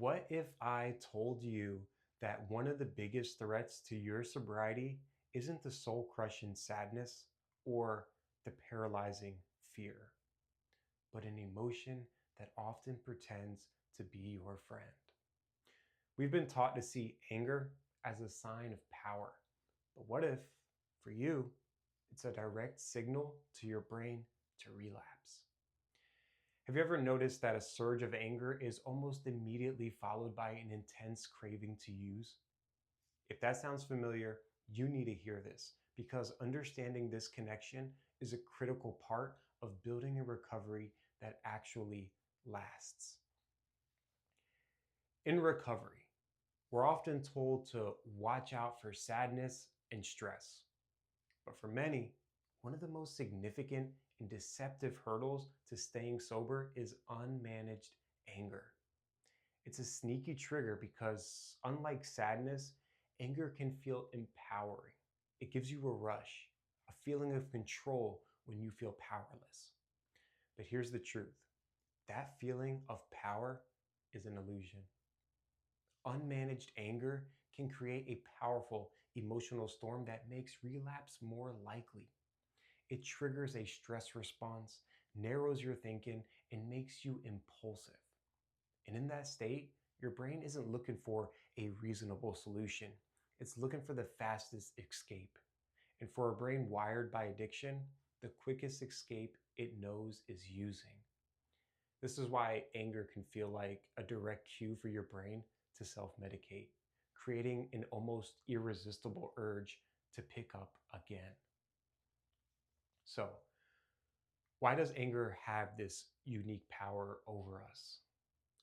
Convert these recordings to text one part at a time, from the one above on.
What if I told you that one of the biggest threats to your sobriety isn't the soul crushing sadness or the paralyzing fear, but an emotion that often pretends to be your friend? We've been taught to see anger as a sign of power. But what if, for you, it's a direct signal to your brain to relapse? Have you ever noticed that a surge of anger is almost immediately followed by an intense craving to use? If that sounds familiar, you need to hear this because understanding this connection is a critical part of building a recovery that actually lasts. In recovery, we're often told to watch out for sadness and stress. But for many, one of the most significant and deceptive hurdles to staying sober is unmanaged anger. It's a sneaky trigger because, unlike sadness, anger can feel empowering. It gives you a rush, a feeling of control when you feel powerless. But here's the truth: that feeling of power is an illusion. Unmanaged anger can create a powerful emotional storm that makes relapse more likely. It triggers a stress response, narrows your thinking, and makes you impulsive. And in that state, your brain isn't looking for a reasonable solution. It's looking for the fastest escape. And for a brain wired by addiction, the quickest escape it knows is using. This is why anger can feel like a direct cue for your brain to self-medicate, creating an almost irresistible urge to pick up again. So, why does anger have this unique power over us?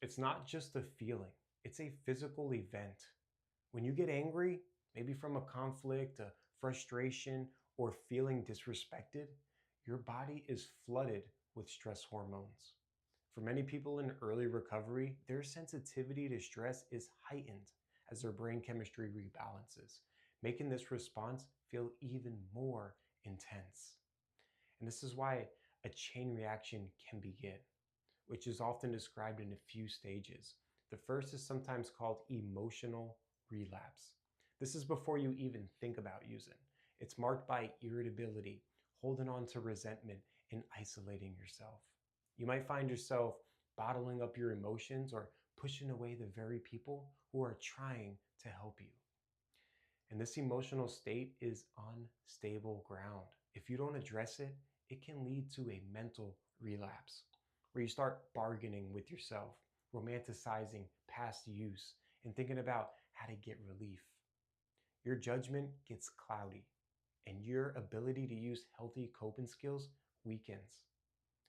It's not just a feeling, it's a physical event. When you get angry, maybe from a conflict, a frustration, or feeling disrespected, your body is flooded with stress hormones. For many people in early recovery, their sensitivity to stress is heightened as their brain chemistry rebalances, making this response feel even more intense. And this is why a chain reaction can begin, which is often described in a few stages. The first is sometimes called emotional relapse. This is before you even think about using. It's marked by irritability, holding on to resentment, and isolating yourself. You might find yourself bottling up your emotions or pushing away the very people who are trying to help you. And this emotional state is unstable ground. If you don't address it, it can lead to a mental relapse where you start bargaining with yourself, romanticizing past use, and thinking about how to get relief. Your judgment gets cloudy, and your ability to use healthy coping skills weakens.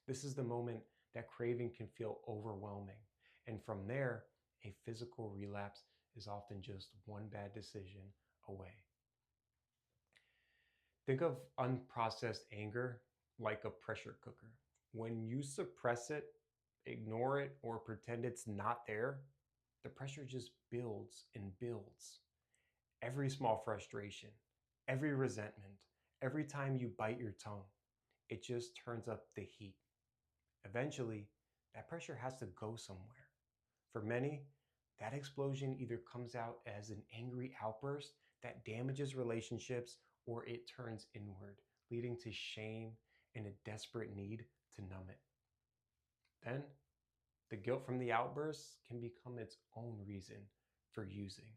This is the moment that craving can feel overwhelming. And from there, a physical relapse is often just one bad decision away. Think of unprocessed anger like a pressure cooker. When you suppress it, ignore it, or pretend it's not there, the pressure just builds and builds. Every small frustration, every resentment, every time you bite your tongue, it just turns up the heat. Eventually, that pressure has to go somewhere. For many, that explosion either comes out as an angry outburst that damages relationships or it turns inward, leading to shame and a desperate need to numb it. Then, the guilt from the outbursts can become its own reason for using.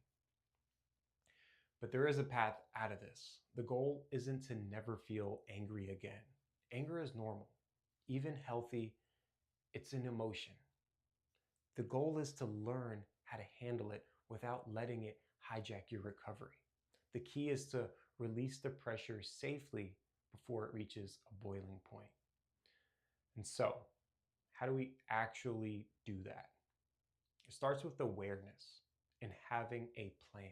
But there is a path out of this. The goal isn't to never feel angry again. Anger is normal, even healthy. It's an emotion. The goal is to learn how to handle it without letting it hijack your recovery. The key is to release the pressure safely before it reaches a boiling point. And so, how do we actually do that? It starts with awareness and having a plan.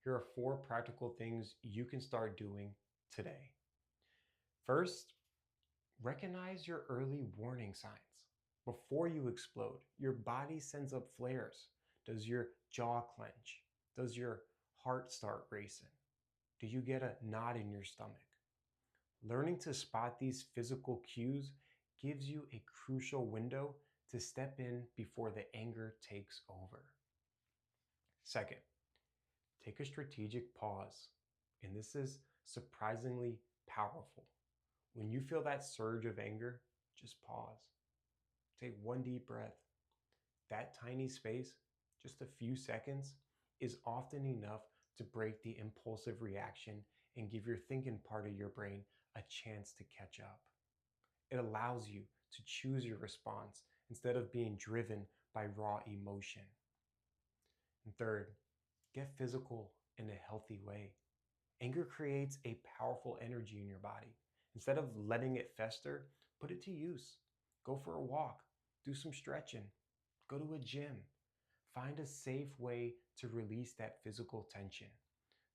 Here are 4 practical things you can start doing today. First, recognize your early warning signs. Before you explode, your body sends up flares. Does your jaw clench? Does your heart start racing? Do you get a knot in your stomach? Learning to spot these physical cues gives you a crucial window to step in before the anger takes over. Second, take a strategic pause. And this is surprisingly powerful. When you feel that surge of anger, just pause. Take one deep breath. That tiny space, just a few seconds, is often enough to break the impulsive reaction and give your thinking part of your brain a chance to catch up. It allows you to choose your response instead of being driven by raw emotion. And third, get physical in a healthy way. Anger creates a powerful energy in your body. Instead of letting it fester, put it to use. Go for a walk, do some stretching, go to a gym. Find a safe way to release that physical tension.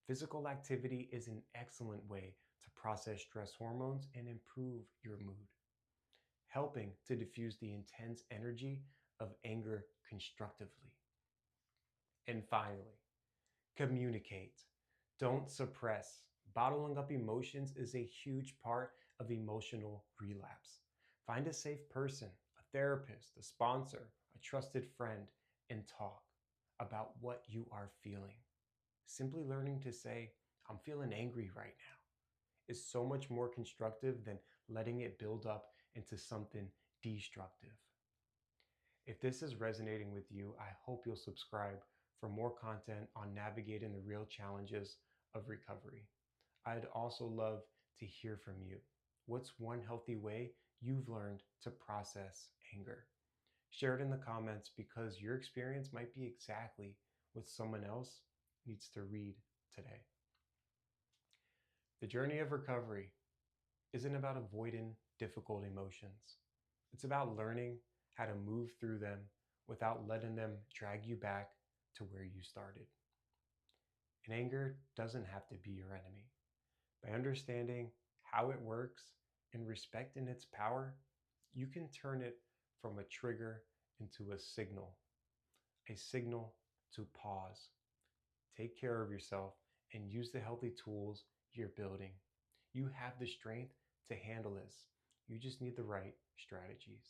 Physical activity is an excellent way to process stress hormones and improve your mood, helping to diffuse the intense energy of anger constructively. And finally, communicate. Don't suppress. Bottling up emotions is a huge part of emotional relapse. Find a safe person, a therapist, a sponsor, a trusted friend, and talk about what you are feeling. Simply learning to say, I'm feeling angry right now, is so much more constructive than letting it build up into something destructive. If this is resonating with you, I hope you'll subscribe for more content on navigating the real challenges of recovery. I'd also love to hear from you. What's one healthy way you've learned to process anger? Share it in the comments because your experience might be exactly what someone else needs to read today. The journey of recovery isn't about avoiding difficult emotions. It's about learning how to move through them without letting them drag you back to where you started. And anger doesn't have to be your enemy. By understanding how it works and respecting its power, you can turn it from a trigger into a signal to pause, take care of yourself, and use the healthy tools you're building. You have the strength to handle this. You just need the right strategies.